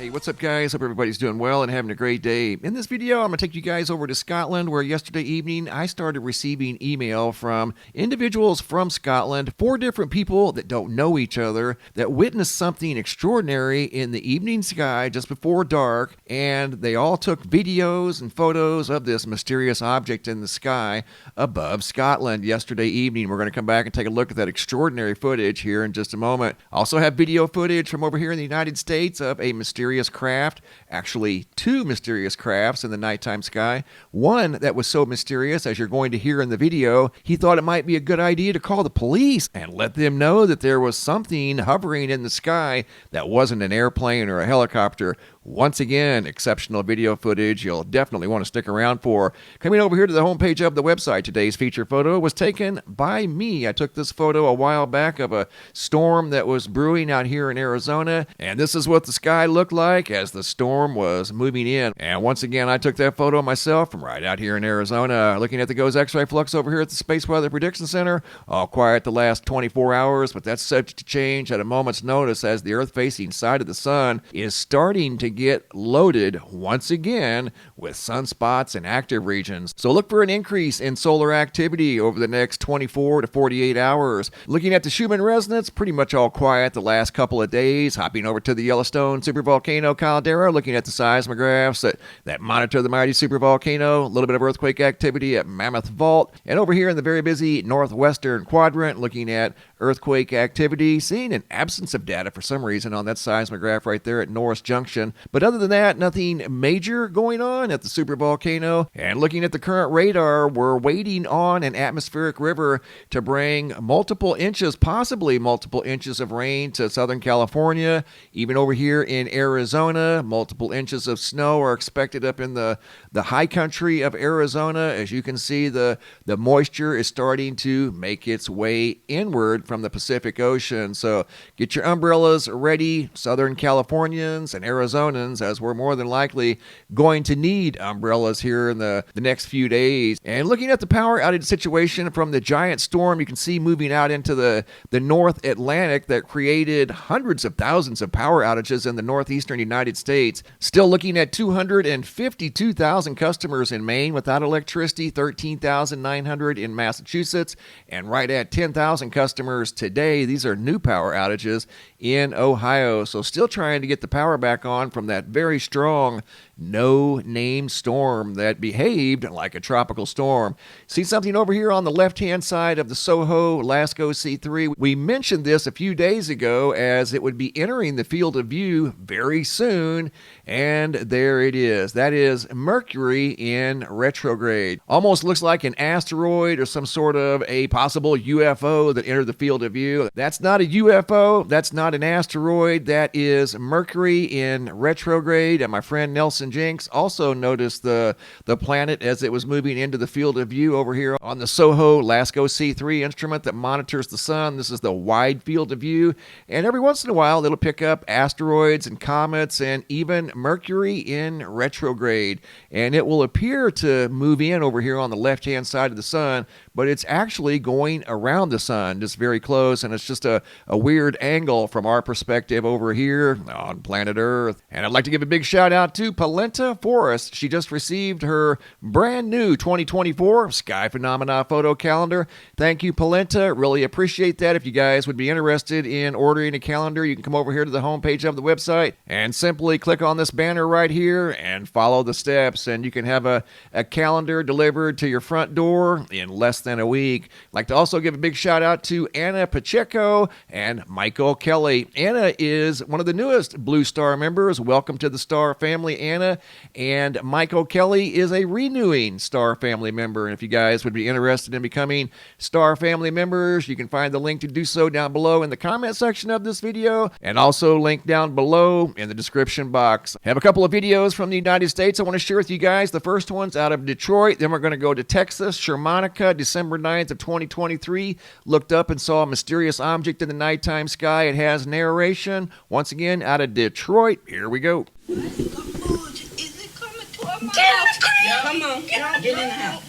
Hey, what's up guys? Hope everybody's doing well and having a great day. In this video, I'm going to take you guys over to Scotland, where yesterday evening I started receiving email from individuals from Scotland, 4 different people that don't know each other, that witnessed something extraordinary in the evening sky just before dark, and they all took videos and photos of this mysterious object in the sky above Scotland yesterday evening. We're going to come back and take a look at that extraordinary footage here in just a moment. Also have video footage from over here in the United States of a mysterious craft, actually 2 mysterious crafts in the nighttime sky. One that was so mysterious, as you're going to hear in the video, he thought it might be a good idea to call the police and let them know that there was something hovering in the sky that wasn't an airplane or a helicopter. Once again, exceptional video footage you'll definitely want to stick around for. Coming over here to the homepage of the website, today's feature photo was taken by me. I took this photo a while back of a storm that was brewing out here in Arizona, and this is what the sky looked like as the storm was moving in. And once again, I took that photo myself from right out here in Arizona. Looking at the GOES X-ray flux over here at the Space Weather Prediction Center. All quiet the last 24 hours, but that's subject to change at a moment's notice as the Earth-facing side of the sun is starting to get loaded once again with sunspots and active regions. So look for an increase in solar activity over the next 24 to 48 hours. Looking at the Schumann resonance, pretty much all quiet the last couple of days. Hopping over to the Yellowstone supervolcano caldera, looking at the seismographs that monitor the mighty supervolcano. A little bit of earthquake activity at Mammoth Vault. And over here in the very busy northwestern quadrant, looking at earthquake activity, seeing an absence of data for some reason on that seismograph right there at Norris Junction. But other than that, nothing major going on at the supervolcano. And looking at the current radar, we're waiting on an atmospheric river to bring multiple inches, possibly multiple inches of rain to Southern California. Even over here in Arizona, multiple inches of snow are expected up in the high country of Arizona. As you can see, the moisture is starting to make its way inward from the Pacific Ocean. So get your umbrellas ready, Southern Californians and Arizonans, as we're more than likely going to need umbrellas here in the next few days. And looking at the power outage situation from the giant storm, you can see moving out into the North Atlantic that created hundreds of thousands of power outages in the northeastern United States. Still looking at 252,000 customers in Maine without electricity, 13,900 in Massachusetts, and right at 10,000 customers today. These are new power outages in Ohio. So still trying to get the power back on from that very strong no-name storm that behaved like a tropical storm. See something over here on the left-hand side of the Soho Lasco C3. We mentioned this a few days ago as it would be entering the field of view very soon, and there it is. That is Mercury in retrograde. Almost looks like an asteroid or some sort of a possible UFO that entered the field of view. That's not a UFO. That's not an asteroid. That is Mercury in retrograde. And my friend Nelson Jenks also noticed the planet as it was moving into the field of view over here on the Soho Lasco C3 instrument that monitors the sun. This is the wide field of view, and every once in a while it'll pick up asteroids and comets and even Mercury in retrograde, and it will appear to move in over here on the left-hand side of the sun, but it's actually going around the sun just very close, and it's just a weird angle from our perspective over here on planet Earth. And I'd like to give a big shout out to Polenta Forrest. She just received her brand new 2024 Sky Phenomena photo calendar. Thank you, Polenta. Really appreciate that. If you guys would be interested in ordering a calendar, you can come over here to the homepage of the website and simply click on this banner right here and follow the steps, and you can have a calendar delivered to your front door in less than a week. I'd like to also give a big shout out to Anna Pacheco and Michael Kelly. Anna is one of the newest Blue Star members. Welcome to the Star family, Anna. And Michael Kelly is a renewing Star family member. And if you guys would be interested in becoming Star family members, you can find the link to do so down below in the comment section of this video, and also link down below in the description box. I have a couple of videos from the United States I want to share with you guys. The first one's out of Detroit. Then we're going to go to Texas. Shermanica, December 9th of 2023. Looked up and saw a mysterious object in the nighttime sky. It has narration. Once again, out of Detroit. Here we go. Is it coming toward my house? Come on, get in the house.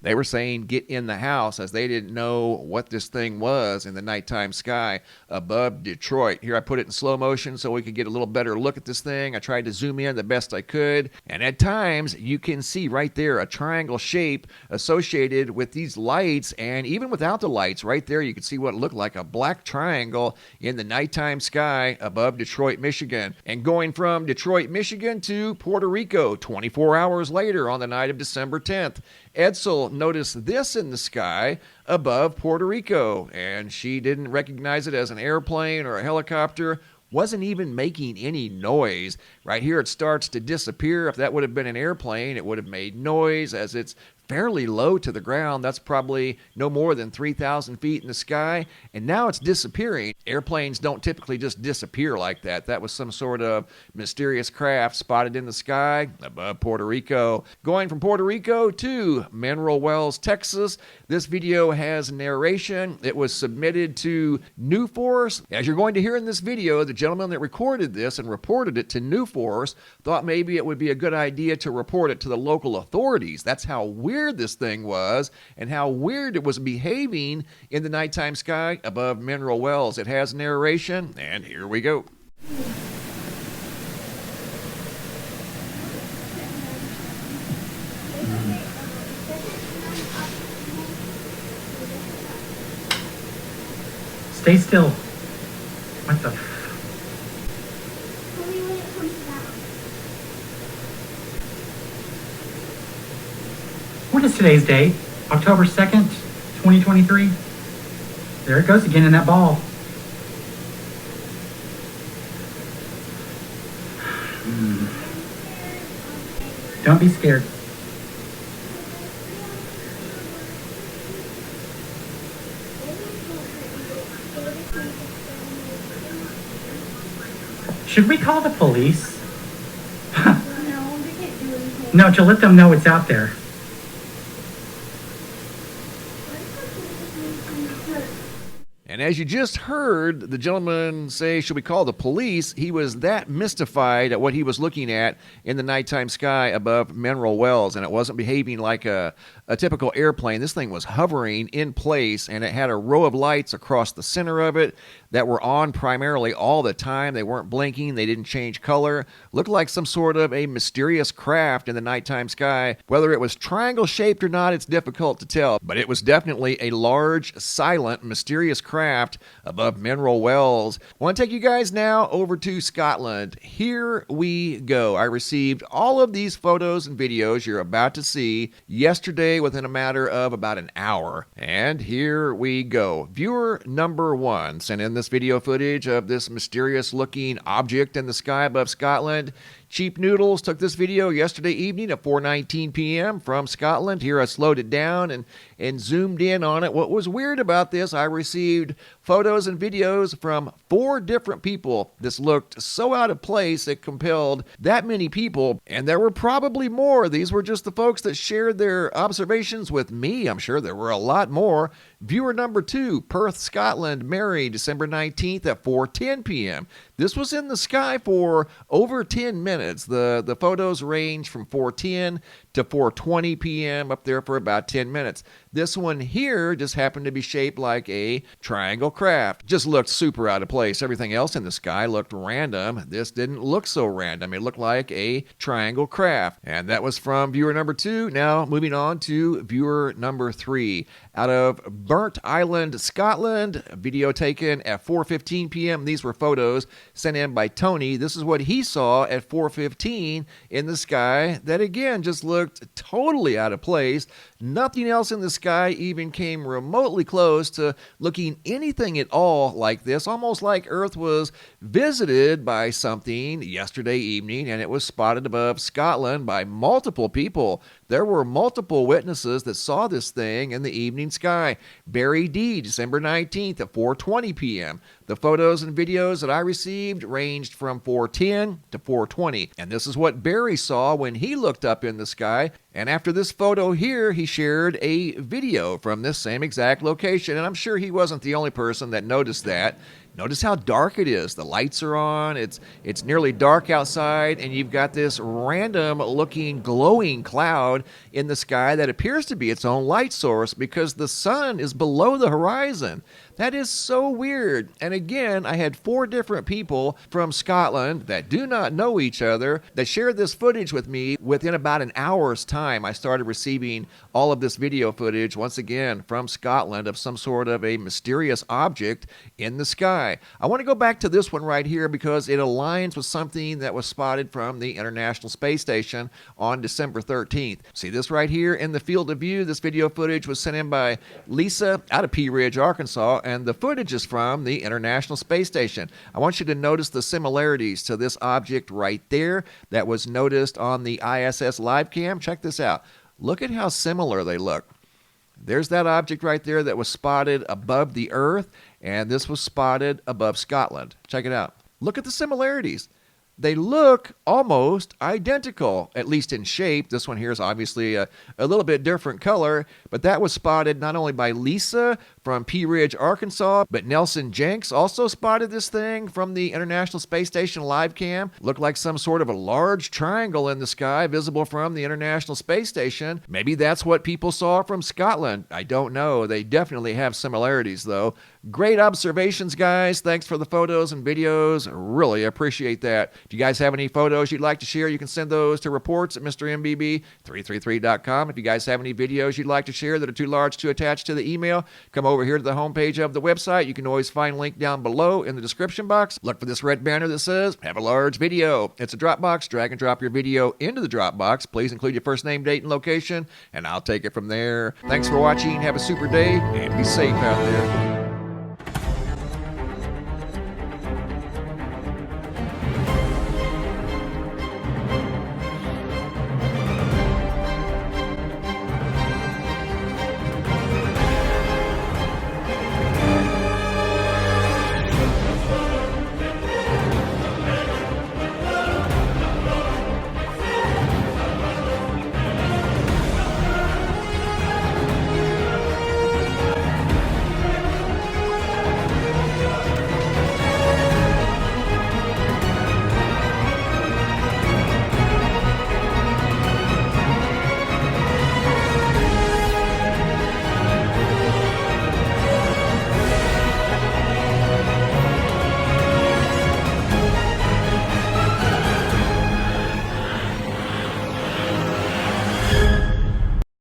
They were saying get in the house as they didn't know what this thing was in the nighttime sky above Detroit. Here I put it in slow motion so we could get a little better look at this thing. I tried to zoom in the best I could, and at times you can see right there a triangle shape associated with these lights, and even without the lights, right there you can see what looked like a black triangle in the nighttime sky above Detroit, Michigan. And going from Detroit, Michigan to Puerto Rico 24 hours later on the night of December 10th, Edsel noticed this in the sky above Puerto Rico, and she didn't recognize it as an airplane or a helicopter. Wasn't even making any noise. Right here it starts to disappear. If that would have been an airplane, it would have made noise as it's fairly low to the ground. That's probably no more than 3,000 feet in the sky, and now it's disappearing. Airplanes don't typically just disappear like that. That was some sort of mysterious craft spotted in the sky above Puerto Rico. Going from Puerto Rico to Mineral Wells, Texas. This video has narration. It was submitted to New Force. As you're going to hear in this video, the gentleman that recorded this and reported it to New Force thought maybe it would be a good idea to report it to the local authorities. That's how weird this thing was and how weird it was behaving in the nighttime sky above Mineral Wells. It has narration, and here we go. Stay still. What the? Only when it comes down. What is today's date? October 2nd, 2023? There it goes again in that ball. Don't be scared. Should we call the police? No, they can't do anything. No, to let them know it's out there. And as you just heard the gentleman say, should we call the police? He was that mystified at what he was looking at in the nighttime sky above Mineral Wells, and it wasn't behaving like a typical airplane. This thing was hovering in place, and it had a row of lights across the center of it that were on primarily all the time. They weren't blinking. They didn't change color. Looked like some sort of a mysterious craft in the nighttime sky. Whether it was triangle-shaped or not, it's difficult to tell, but it was definitely a large, silent, mysterious craft above Mineral Wells. I want to take you guys now over to Scotland. Here we go. I received all of these photos and videos you're about to see yesterday within a matter of about an hour. And here we go. Viewer number 1 sent in this video footage of this mysterious looking object in the sky above Scotland. Cheap Noodles took this video yesterday evening at 4:19 p.m. from Scotland. Here I slowed it down and zoomed in on it. What was weird about this, I received photos and videos from 4 different people. This looked so out of place it compelled that many people, and there were probably more. These were just the folks that shared their observations with me. I'm sure there were a lot more. Viewer number 2, Perth, Scotland, Mary, December 19th at 4:10 p.m. This was in the sky for over 10 minutes. The photos range from 4:10 to 4:20 p.m. up there for about 10 minutes. This one here just happened to be shaped like a triangle craft. Just looked super out of place. Everything else in the sky looked random. This didn't look so random. It looked like a triangle craft. And that was from viewer number 2. Now moving on to viewer number 3. Out of Burnt Island, Scotland, a video taken at 4:15 p.m. These were photos sent in by Tony. This is what he saw at 4:15 in the sky that again just looked totally out of place. Nothing else in the sky even came remotely close to looking anything at all like this, almost like Earth was visited by something yesterday evening, and it was spotted above Scotland by multiple people. There were multiple witnesses that saw this thing in the evening sky. Barry D, December 19th at 4:20 p.m. The photos and videos that I received ranged from 4:10 to 4:20, and this is what Barry saw when he looked up in the sky. And after this photo here, he shared a video from this same exact location, and I'm sure he wasn't the only person that noticed that. Notice how dark it is. The lights are on. It's nearly dark outside, and you've got this random looking glowing cloud in the sky that appears to be its own light source because the sun is below the horizon. That is so weird. And again, I had 4 different people from Scotland that do not know each other that shared this footage with me. Within about an hour's time, I started receiving all of this video footage, once again, from Scotland of some sort of a mysterious object in the sky. I want to go back to this one right here because it aligns with something that was spotted from the International Space Station on December 13th. See this right here in the field of view? This video footage was sent in by Lisa out of Pea Ridge, Arkansas, and the footage is from the International Space Station. I want you to notice the similarities to this object right there that was noticed on the ISS live cam. Check this out. Look at how similar they look. There's that object right there that was spotted above the Earth, and this was spotted above Scotland. Check it out. Look at the similarities. They look almost identical, at least in shape. This one here is obviously a little bit different color, but that was spotted not only by Lisa from Pea Ridge, Arkansas, but Nelson Jenks also spotted this thing from the International Space Station live cam. Looked like some sort of a large triangle in the sky visible from the International Space Station. Maybe that's what people saw from Scotland. I don't know. They definitely have similarities, though. Great observations, guys. Thanks for the photos and videos. Really appreciate that. If you guys have any photos you'd like to share, you can send those to reports at MrMBB333.com. If you guys have any videos you'd like to share that are too large to attach to the email, come over here to the homepage of the website. You can always find a link down below in the description box. Look for this red banner that says, have a large video. It's a Dropbox. Drag and drop your video into the Dropbox. Please include your first name, date, and location, and I'll take it from there. Thanks for watching. Have a super day, and be safe out there.